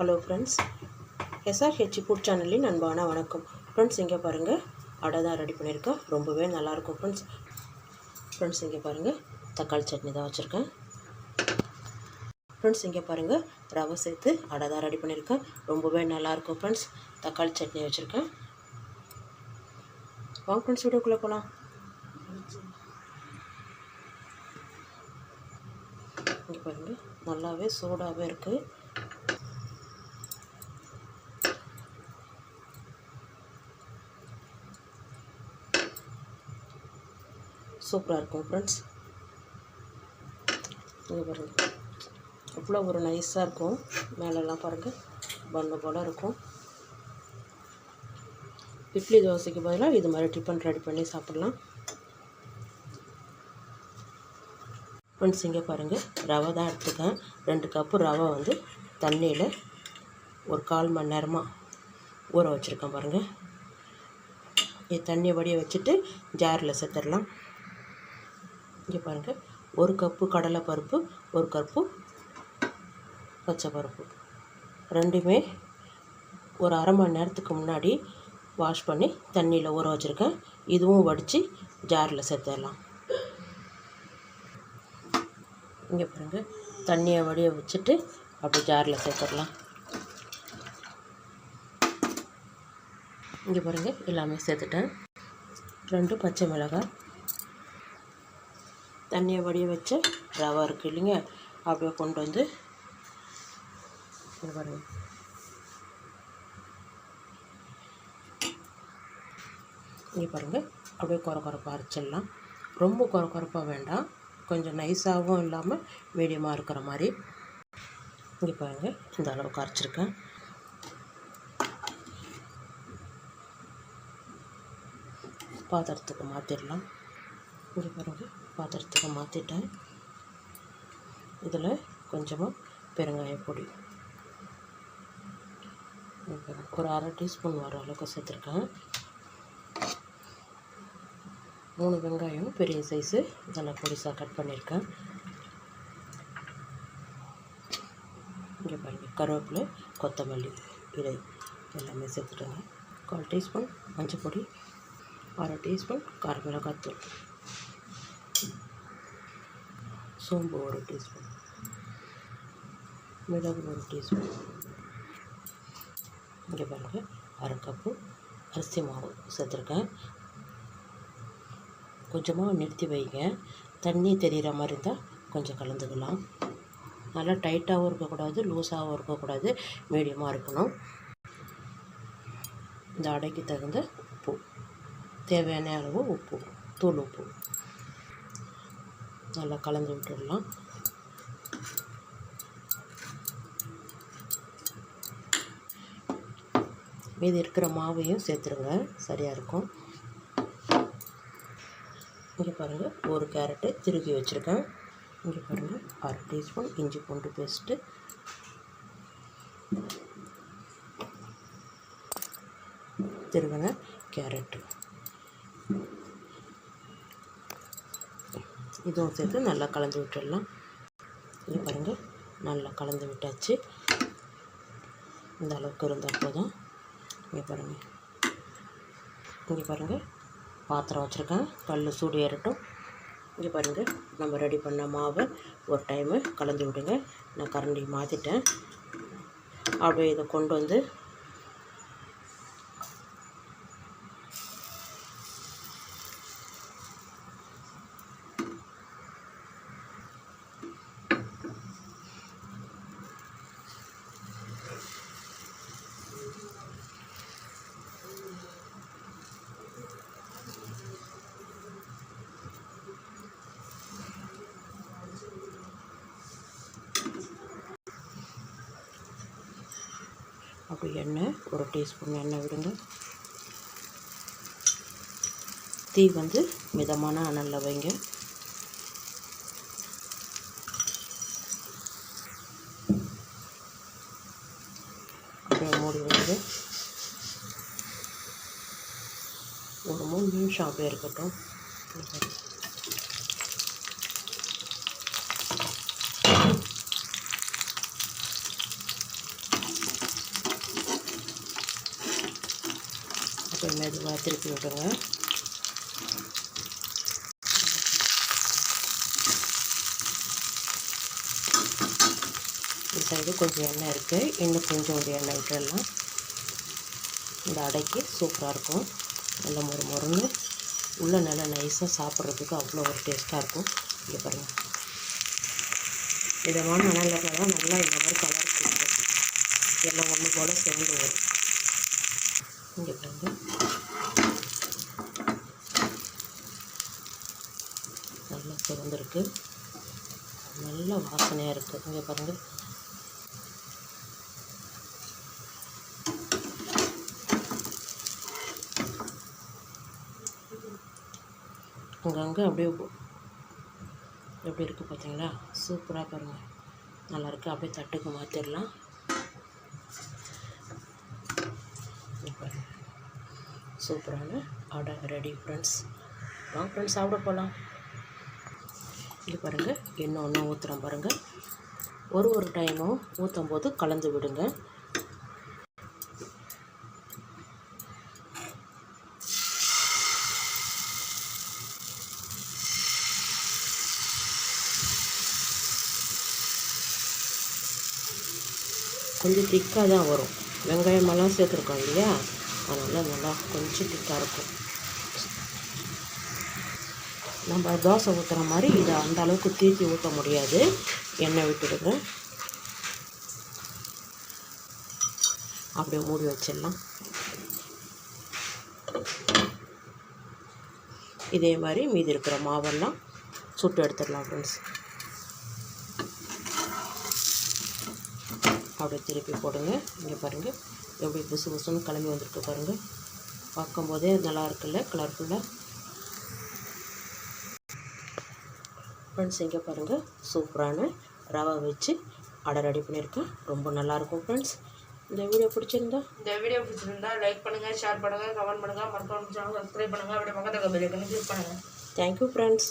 Hello friends, SRH food சேனலின் அன்பான வணக்கம். ஃப்ரெண்ட்ஸ், இங்கே பாருங்கள், அடை தான் ரெடி பண்ணியிருக்கேன். ரொம்பவே நல்லாயிருக்கும் ஃப்ரெண்ட்ஸ். இங்கே பாருங்கள், தக்காளி சட்னி தான் வச்சுருக்கேன். ஃப்ரெண்ட்ஸ், இங்கே பாருங்கள், ரவை சேர்த்து அடை தான் ரெடி பண்ணியிருக்கேன். ரொம்பவே நல்லாயிருக்கும் ஃப்ரெண்ட்ஸ். தக்காளி சட்னி வச்சுருக்கேன். வாங்க ஃப்ரெண்ட்ஸ், வீடியோக்குள்ளே போகலாம். இங்கே பாருங்கள், நல்லாவே சூடாகவே இருக்குது. சூப்பராக இருக்கும் ஃப்ரெண்ட்ஸ். இங்கே பாருங்கள், அவ்வளோ ஒரு நைஸாக இருக்கும். மேலெல்லாம் பாருங்கள், பண்ணு போல் இருக்கும். இட்லி தோசைக்கு பதிலாக இது மாதிரி டிஃபன் ரெடி பண்ணி சாப்பிட்லாம் ஃப்ரெண்ட்ஸ். இங்கே பாருங்கள், ரவை தான் எடுத்துக்கேன். 2 கப்பு ரவை வந்து தண்ணியில் ஒரு 1/4 மணி நேரமாக ஊற வச்சுருக்கேன் பாருங்கள். இது தண்ணியை வடிய வச்சுட்டு ஜாரில் சேர்த்துடலாம். இங்கே பாருங்கள், 1 கப்பு கடலை பருப்பு, 1 கப்பு பச்சை பருப்பு, ரெண்டுமே ஒரு 1/2 மணி நேரத்துக்கு முன்னாடி வாஷ் பண்ணி தண்ணியில் ஊற வச்சுருக்கேன். இதுவும் வடித்து ஜாரில் சேர்த்துடலாம். இங்கே பாருங்கள், தண்ணியை வடிய வச்சுட்டு அப்படி ஜாரில் சேர்த்துடலாம். இங்கே பாருங்கள், எல்லாமே சேர்த்துட்டேன். 2 பச்சை மிளகாய், தண்ணியை வடிய வச்ச ரவை இருக்குது இல்லைங்க, அப்படியே கொண்டு வந்து இங்கே பாருங்கள். இங்கே பாருங்கள், அப்படியே கொரப்பாக அரைச்சிடலாம். ரொம்ப கொரப்பாக வேண்டாம், கொஞ்சம் நைஸாகவும் இல்லாமல் மீடியமாக இருக்கிற மாதிரி. இங்கே பாருங்கள், இந்த அளவுக்கு அரைச்சிருக்கேன். பாத்திரத்துக்கு மாற்றிடலாம். இங்கே பாருங்கள், பாத்திரத்துக்கு மாற்றிட்டேன். இதில் கொஞ்சமாக பெருங்காய பொடி ஒரு 1/2 டீஸ்பூன் வர அளவுக்கு சேர்த்துருக்கேன். 3 வெங்காயம் பெரிய சைஸு இதெல்லாம் பொடிசாக கட் பண்ணியிருக்கேன். இங்கே பாருங்கள், கருவேப்பிலை, கொத்தமல்லி இலை எல்லாமே சேர்த்துட்டேங்க. 1/4 டீஸ்பூன் மஞ்சள் பொடி, 1/2 டீஸ்பூன் காரமிளகாத்தூள், சோம்பு 1 டீஸ்பூன், மிளகு 1 டீஸ்பூன். இங்கே பாருங்கள், 1/2 கப்பு அரிசி மாவு சேர்த்துருக்கேன். கொஞ்சமாக நிறுத்தி வைங்க, தண்ணி தெரிகிற மாதிரி இருந்தால் கொஞ்சம் கலந்துக்கலாம். நல்லா டைட்டாகவும் இருக்கக்கூடாது, லூஸாகவும் இருக்கக்கூடாது, மீடியமாக இருக்கணும். இந்த அடைக்கு தகுந்த உப்பு, தேவையான அளவு உப்பு, தூள் உப்பு நல்லா கலந்து விட்டுடலாம். மீதி இருக்கிற மாவையும் சேர்த்துருங்க, சரியாக இருக்கும். இங்கே பாருங்கள், 1 கேரட்டு திருகி வச்சுருக்கேன். இங்கே பாருங்கள், 1/2 டீஸ்பூன் இஞ்சி பூண்டு பேஸ்ட்டு, திருகின கேரட்டு, இதுவும் சேர்த்து நல்லா கலந்து விட்டுடலாம். இங்கே பாருங்கள், நல்லா கலந்து விட்டாச்சு. இந்த அளவுக்கு இருந்தால் போதும். இங்கே பாருங்கள், பாத்திரம் வச்சுருக்கேன், கல் சூடு ஏறட்டும். இங்கே பாருங்கள், நம்ம ரெடி பண்ண மாவை ஒரு டைமு கலந்து விடுங்க. நான் கரண்டி மாற்றிட்டேன். அப்படியே இதை கொண்டு வந்து அப்படி எண்ணெய் 1 டீஸ்பூன் எண்ணெய் விடுங்க. தீ வந்து மிதமான அனலில் வைங்க. அப்படியே மூடி வைங்க. ஒரு 3 நிமிஷம் அப்படியே இருக்கட்டும். இப்போ மெதுவாக திருப்பி விடுங்க. இந்த சைடு கொஞ்சம் எண்ணெய் இருக்குது, இன்னும் கொஞ்சோண்டு எண்ணெய் விட்டுடலாம். இந்த அடைக்கு சூப்பராக இருக்கும். நல்லா மொறுன்னு உள்ளே நல்லா நைஸாக சாப்பிட்றதுக்கு அவ்வளோ ஒரு டேஸ்ட்டாக இருக்கும். இங்கே பாருங்கள், இதமான மணலில் தான் நல்லா இந்த மாதிரி கலர் கொடுக்கும். எல்லாம் ஒன்று போல் சேர்ந்து வரும். இங்கே பாருங்கள், நல்லா சிவந்திருக்கு, நல்ல வாசனையாக இருக்குது. இங்கே பாருங்கள், அங்கங்கே அப்படியே எப்படி இருக்குது பார்த்தீங்களா? சூப்பராக பாருங்கள், நல்லாயிருக்கு. அப்படியே தட்டுக்கு மாற்றிடலாம். சூப்பரான அடை ரெடி ஃப்ரெண்ட்ஸ். வாங்க ஃப்ரெண்ட்ஸ், சாப்பிட போகலாம். இது பாருங்கள், இன்னொன்று ஊற்றுறோம் பாருங்கள். ஒரு டைமும் ஊற்றும் போது கலந்து விடுங்க. கொஞ்சம் திக்காக தான் வரும், வெங்காயமெல்லாம் சேர்த்துருக்கோம் இல்லையா, அதனால் நல்லா கொஞ்சம் திக்காக இருக்கும். நம்ம தோசை ஊற்றுற மாதிரி இதை அந்த அளவுக்கு தீர்த்தி ஊற்ற முடியாது. எண்ணெய் விட்டுடுங்க, அப்படியே மூடி வச்சிடலாம். இதே மாதிரி மீதி இருக்கிற மாவெல்லாம் சுட்டு எடுத்துடலாம் ஃப்ரெண்ட்ஸ். அப்படியே திருப்பி போடுங்க. இங்கே பாருங்கள், எப்படி புசு புசுன்னு கிளம்பி வந்திருக்கு பாருங்கள். பார்க்கும்போதே நல்லா இருக்குல்ல, கலர்ஃபுல்லாக. ஃப்ரெண்ட்ஸ், இங்கே பாருங்கள், சூப்பரான ரவை வச்சு அடை ரெடி பண்ணியிருக்கேன். ரொம்ப நல்லாயிருக்கும் ஃப்ரெண்ட்ஸ். இந்த வீடியோ பிடிச்சிருந்தா லைக் பண்ணுங்கள், ஷேர் பண்ணுங்கள், கமெண்ட் பண்ணுங்கள், மறக்காம சப்ஸ்கிரைப் பண்ணுங்கள். அப்படியே பக்கத்தில் பெல் ஐகானை கிளிக் பண்ணுங்கள். Thank you friends.